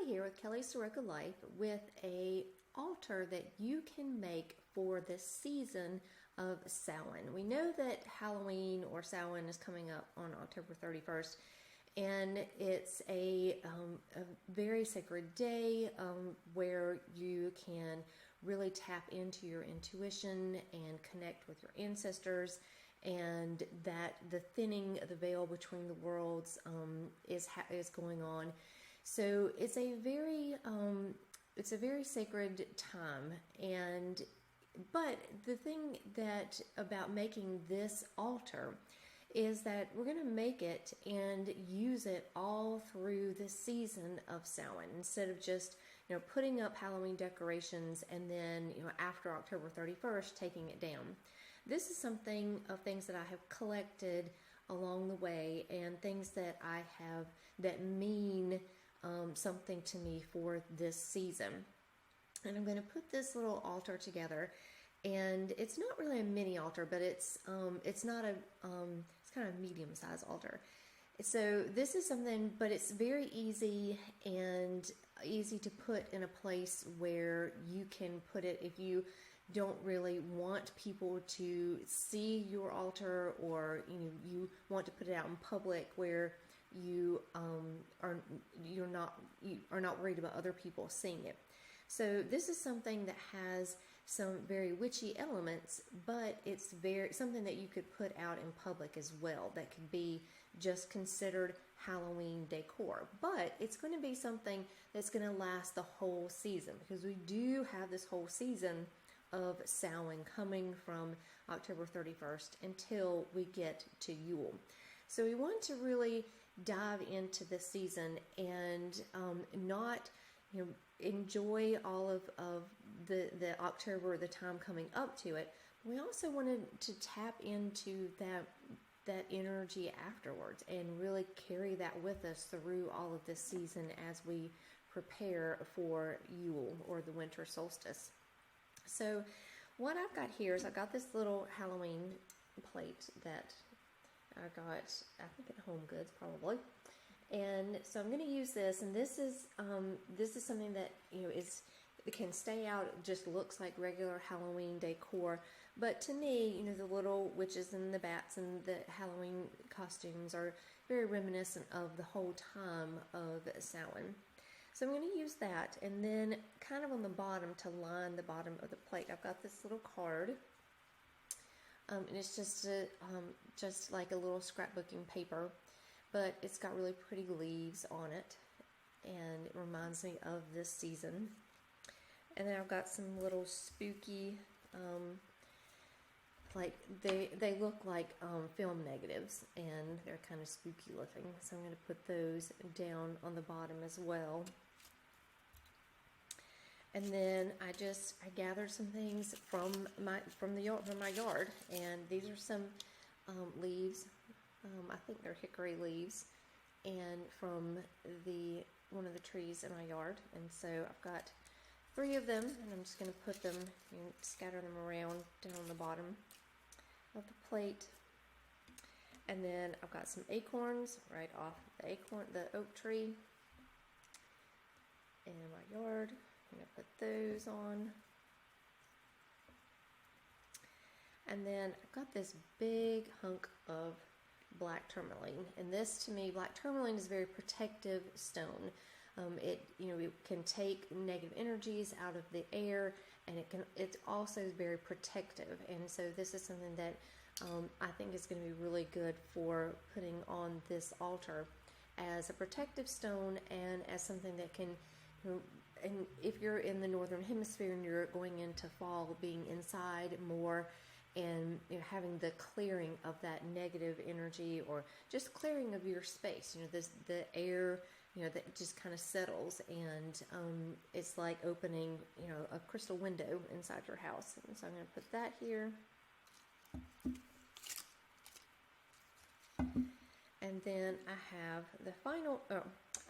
Kelly here with Kelly's Soroka Life with a altar that you can make for the season of Samhain. We know that Halloween or Samhain is coming up on October 31st, and it's a very sacred day where you can really tap into your intuition and connect with your ancestors, and that the thinning of the veil between the worlds is going on. So it's a very sacred time, but the thing that about making this altar is that we're going to make it and use it all through the season of Samhain, instead of just putting up Halloween decorations and then after October 31st taking it down. This is something of things that I have collected along the way, and things that I have that mean something to me for this season. And I'm going to put this little altar together, and it's not really a mini altar, but it's not a it's kind of a medium-sized altar. So this is something, but it's very easy to put in a place where you can put it if you don't really want people to see your altar, or you want to put it out in public where you are not worried about other people seeing it. So this is something that has some very witchy elements, but it's something that you could put out in public as well, that could be just considered Halloween decor. But it's going to be something that's going to last the whole season, because we do have this whole season of Samhain coming from October 31st until we get to Yule. So we want to really dive into this season and not enjoy all of the October, the time coming up to it. We also wanted to tap into that energy afterwards and really carry that with us through all of this season as we prepare for Yule, or the winter solstice. So what I've got here is I've got this little Halloween plate that I got, I think, at Home Goods probably. And so I'm going to use this, and this is something that it can stay out. It just looks like regular Halloween decor, but to me, the little witches and the bats and the Halloween costumes are very reminiscent of the whole time of Samhain. So I'm going to use that, and then kind of on the bottom, to line the bottom of the plate, I've got this little card, and it's just like a little scrapbooking paper, but it's got really pretty leaves on it, and it reminds me of this season. And then I've got some little spooky, like they look like film negatives, and they're kind of spooky looking. So I'm going to put those down on the bottom as well. And then I gathered some things from my yard, and these are some leaves. I think they're hickory leaves, and from one of the trees in my yard. And so I've got 3 of them, and I'm just going to put them, scatter them around down on the bottom of the plate. And then I've got some acorns right off the oak tree in my yard. I'm going to put those on. And then I've got this big hunk of black tourmaline, and this, to me, black tourmaline is a very protective stone. It can take negative energies out of the air, and it's also very protective. And so this is something that I think is going to be really good for putting on this altar as a protective stone, and as something that can, and if you're in the northern hemisphere and you're going into fall, being inside more, and having the clearing of that negative energy, or just clearing of your space, the air, that just kind of settles, and it's like opening, a crystal window inside your house. And so I'm going to put that here. And then I have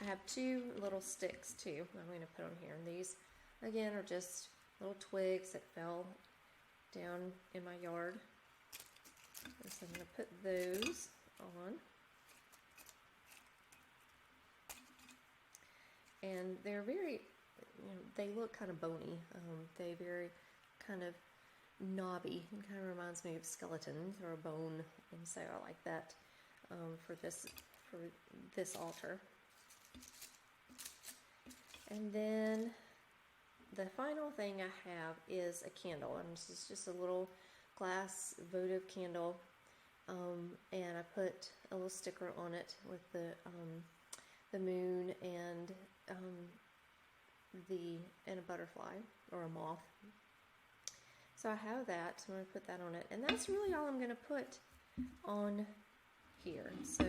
I have 2 little sticks too I'm going to put on here, and these again are just little twigs that fell down in my yard. And so I'm going to put those on. and they're very, they look kind of bony. They very kind of knobby. It kind of reminds me of skeletons or a bone, and so I like that for this altar. And then the final thing I have is a candle, and this is just a little glass votive candle, and I put a little sticker on it with the moon and a butterfly or a moth. So I have that, so I'm going to put that on it, and that's really all I'm going to put on here. So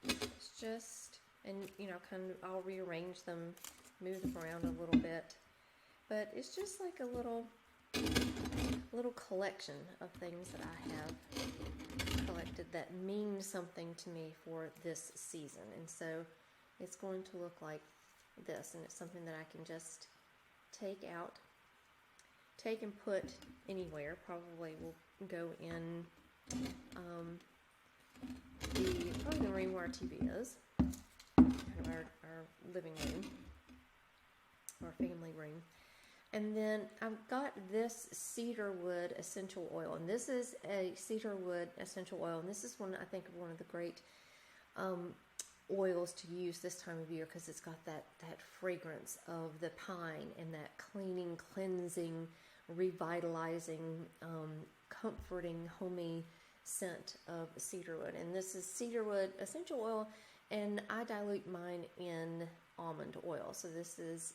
it's just, and kind of I'll rearrange them, move them around a little bit, but it's just like a little collection of things that I have collected that mean something to me for this season. And so it's going to look like this, and it's something that I can just take and put anywhere. Probably will go in probably the room where our TV is, kind of our living room, our family room. And then I've got this cedarwood essential oil, and this is a cedarwood essential oil, and this is one, I think, one of the great oils to use this time of year, because it's got that fragrance of the pine and that cleaning, cleansing, revitalizing, comforting, homey scent of cedarwood. And this is cedarwood essential oil, and I dilute mine in almond oil. So this is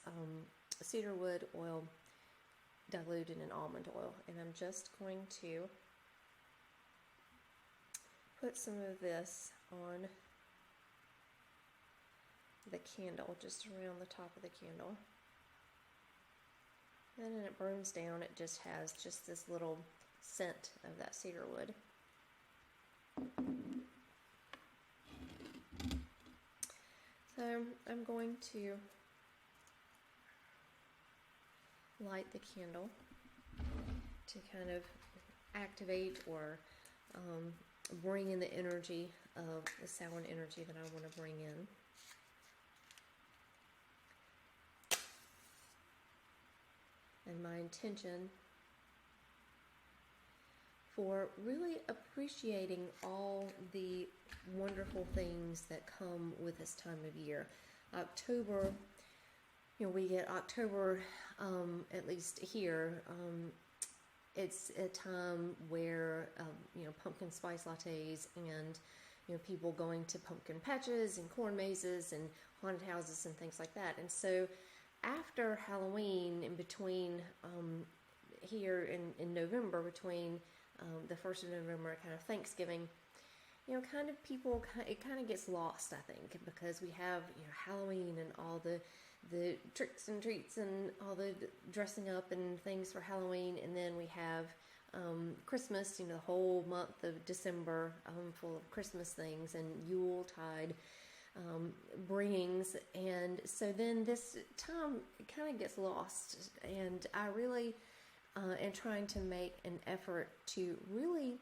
cedarwood oil diluted in almond oil, and I'm just going to put some of this on the candle, just around the top of the candle. And then it burns down, it just has just this little scent of that cedarwood. So I'm going to light the candle to kind of activate or bring in the energy of the Samhain energy that I want to bring in. And my intention for really appreciating all the wonderful things that come with this time of year. October, we get October, at least here, it's a time where, pumpkin spice lattes and, people going to pumpkin patches and corn mazes and haunted houses and things like that. And so after Halloween, in between here in November, between the 1st of November and kind of Thanksgiving, kind of people, it kind of gets lost, I think, because we have, Halloween and all the tricks and treats and all the dressing up and things for Halloween, and then we have Christmas, the whole month of December full of Christmas things and Yuletide bringings, and so then this time it kind of gets lost, and I really am trying to make an effort to really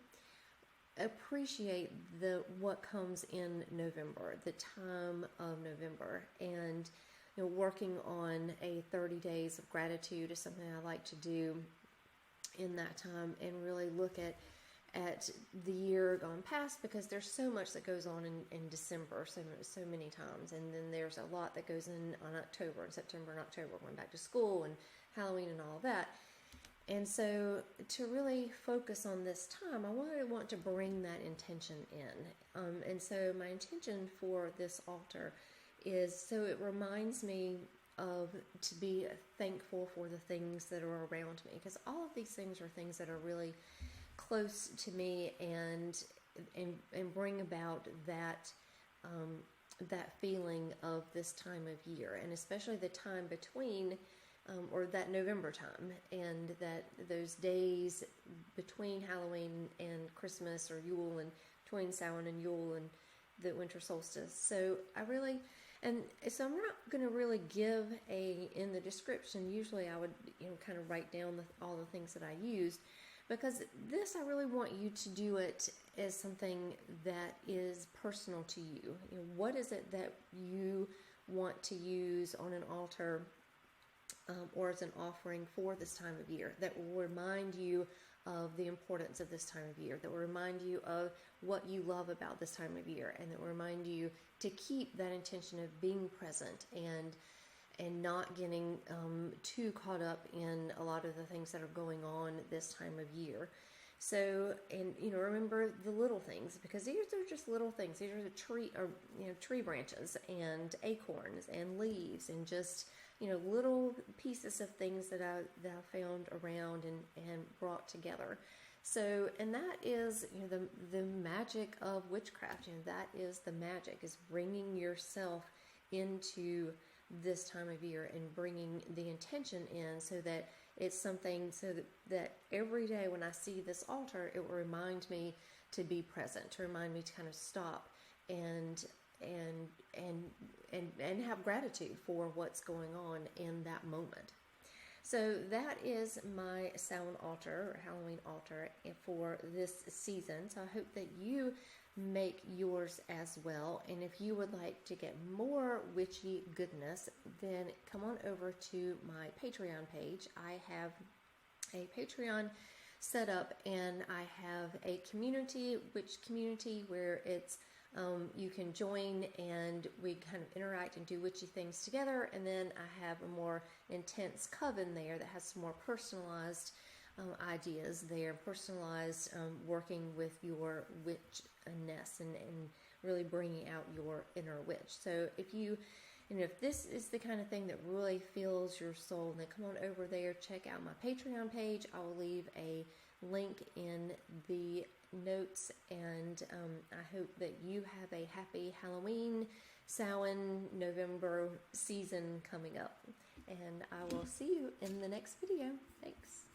appreciate what comes in November, the time of November, and working on a 30 days of gratitude is something I like to do in that time, and really look at the year gone past, because there's so much that goes on in December, so many times, and then there's a lot that goes in on October and September and October, going back to school and Halloween and all of that. And so to really focus on this time, I want to bring that intention in. And so my intention for this altar is so it reminds me to be thankful for the things that are around me, because all of these things are things that are really close to me and bring about that feeling of this time of year, and especially the time between or that November time, and that those days between Halloween and Christmas or Yule, and between Samhain and Yule and the winter solstice. So so I'm not going to really give in the description. Usually I would kind of write down all the things that I used, because this, I really want you to do it as something that is personal to you. What is it that you want to use on an altar or as an offering for this time of year, that will remind you of the importance of this time of year, that will remind you of what you love about this time of year, and that will remind you to keep that intention of being present and not getting too caught up in a lot of the things that are going on this time of year. So, and remember the little things, because these are just little things. These are the tree branches and acorns and leaves and just little pieces of things that I found around and brought together. So, and that is the magic of witchcraft. That is the magic, is bringing yourself into this time of year and bringing the intention in, so that it's something, so that every day when I see this altar, it will remind me to be present, to remind me to kind of stop and have gratitude for what's going on in that moment. So that is my Samhain altar, or Halloween altar, for this season. So I hope that you make yours as well. And if you would like to get more witchy goodness, then come on over to my Patreon page. I have a Patreon set up, and I have a witch community, where it's you can join and we kind of interact and do witchy things together. And then I have a more intense coven there that has some more personalized ideas there, personalized working with your witchness and really bringing out your inner witch. So if this is the kind of thing that really fills your soul, then come on over there, check out my Patreon page. I will leave a link in the notes, and I hope that you have a happy Halloween, Samhain, November season coming up. And I will see you in the next video. Thanks.